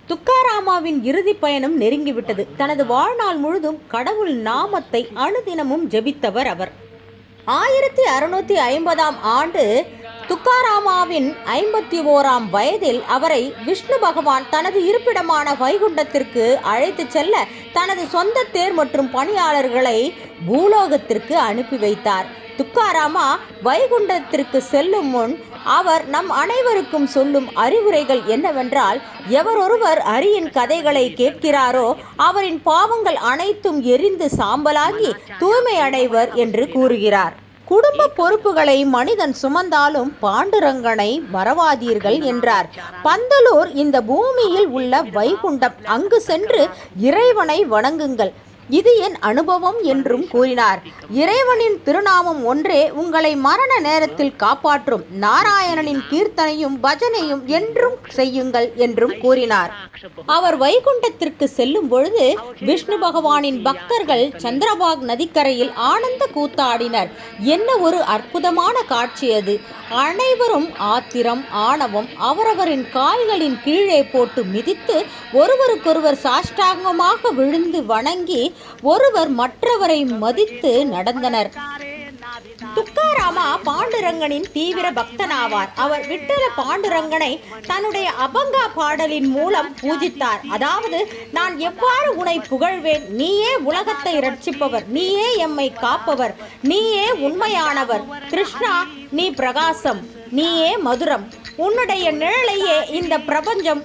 துக்காராமாவின் இறுதி பயணம் நெருங்கிவிட்டது. தனது வாழ்நாள் முழுதும் கடவுள் நாமத்தை அனுதினமும் ஜெபித்தவர் அவர். 1650ஆம் ஆண்டு துக்காராமாவின் 51ஆம் வயதில் அவரை விஷ்ணு பகவான் தனது இருப்பிடமான வைகுண்டத்திற்கு அழைத்து செல்ல தனது சொந்த தேர் மற்றும் பணியாளர்களை பூலோகத்திற்கு அனுப்பி வைத்தார். துக்காராமா வைகுண்டத்திற்கு செல்லும் முன் அவர் நம் அனைவருக்கும் சொல்லும் அறிவுரைகள் என்னவென்றால், எவரொருவர் அரியின் கதைகளை கேட்கிறாரோ அவரின் பாவங்கள் அனைத்தும் எரிந்து சாம்பலாகி தூய்மை அடைவர் என்று கூறுகிறார். குடும்ப பொறுப்புகளை மனிதன் சுமந்தாலும் பாண்டுரங்கனை மறவாதீர்கள் என்றார். பந்தலூர் இந்த பூமியில் உள்ள வைகுண்டம். அங்கு சென்று இறைவனை வணங்குங்கள், இது என் அனுபவம் என்றும் கூறினார். இறைவனின் திருநாமம் ஒன்றே உங்களை மரண நேரத்தில் காப்பாற்றும். நாராயணனின் கீர்த்தனையும் பஜனையும் என்றும் செய்யுங்கள் என்றும் கூறினார். அவர் வைகுண்டத்திற்கு செல்லும் பொழுது விஷ்ணு பகவானின் பக்தர்கள் சந்திரபாக் நதிக்கரையில் ஆனந்த கூத்தாடினர். என்ன ஒரு அற்புதமான காட்சி அது! அனைவரும் ஆத்திரம், ஆணவம் அவரவரின் கால்களின் கீழே போட்டு மிதித்து ஒருவருக்கொருவர் சாஷ்டாங்கமாக விழுந்து வணங்கி ஒருவர் மற்றவரை மதித்து நடந்தனர். துக்காராமா பாண்டுரங்கனின் தீவிர பக்தனாவார். அவர் விட்டல பாண்டுரங்கனை தன்னுடைய அபங்கா பாடலின் மூலம் பூஜித்தார். அதாவது, நான் எவ்வாறு உன்னை புகழ்வேன், நீயே உலகத்தை ரட்சிப்பவர், நீயே எம்மை காப்பவர், நீயே உண்மையானவர். கிருஷ்ணா, நீ பிரகாசம், நீயே மதுரம், உன்னுடைய நிழலையே இந்த பிரபஞ்சம்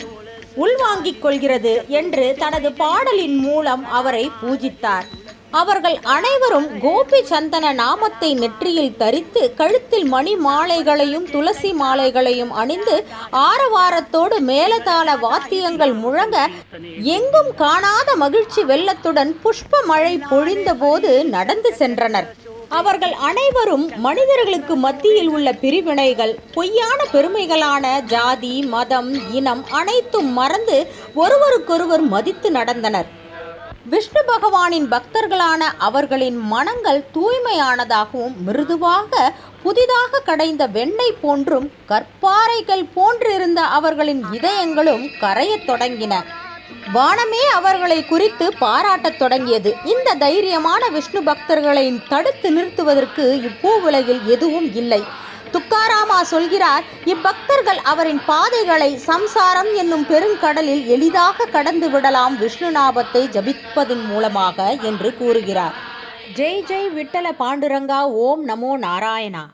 உள்வாங்கிக் கொள்கிறது என்று தனது பாடலின் மூலம் அவரை பூஜித்தார். அவர்கள் அனைவரும் கோபி சந்தன நாமத்தை நெற்றியில் தரித்து கழுத்தில் மணி மாலைகளையும் துளசி மாலைகளையும் அணிந்து ஆரவாரத்தோடு மேலதாள வாத்தியங்கள் முழங்க எங்கும் காணாத மகிழ்ச்சி வெள்ளத்துடன் புஷ்ப மழை பொழிந்த போது நடந்து சென்றனர். அவர்கள் அனைவரும் மனிதர்களுக்கு மத்தியில் உள்ள பிரிவினைகள், பொய்யான பெருமைகளான ஜாதி, மதம், இனம் அனைத்தும் மறந்து ஒருவருக்கொருவர் மதித்து நடந்தனர். விஷ்ணு பகவானின் பக்தர்களான அவர்களின் மனங்கள் தூய்மையானதாகவும் மிருதுவாக புதிதாக கடைந்த வெண்ணெய் போன்றும் கற்பாறைகள் போன்றிருந்த அவர்களின் இதயங்களும் கரையத் தொடங்கின. வானமே அவர்களை குறித்து பாராட்டத் தொடங்கியது. இந்த தைரியமான விஷ்ணு பக்தர்களை தடுத்து நிறுத்துவதற்கு இப்பூவுலகில் எதுவும் இல்லை. துக்காராமா சொல்கிறார், இப்பக்தர்கள் அவரின் பாதைகளை சம்சாரம் என்னும் பெருங்கடலில் எளிதாக கடந்து விடலாம் விஷ்ணு நாமத்தை ஜபிப்பதன் மூலமாக என்று கூறுகிறார். ஜெய் ஜெய் விட்டல பாண்டுரங்கா. ஓம் நமோ நாராயணா.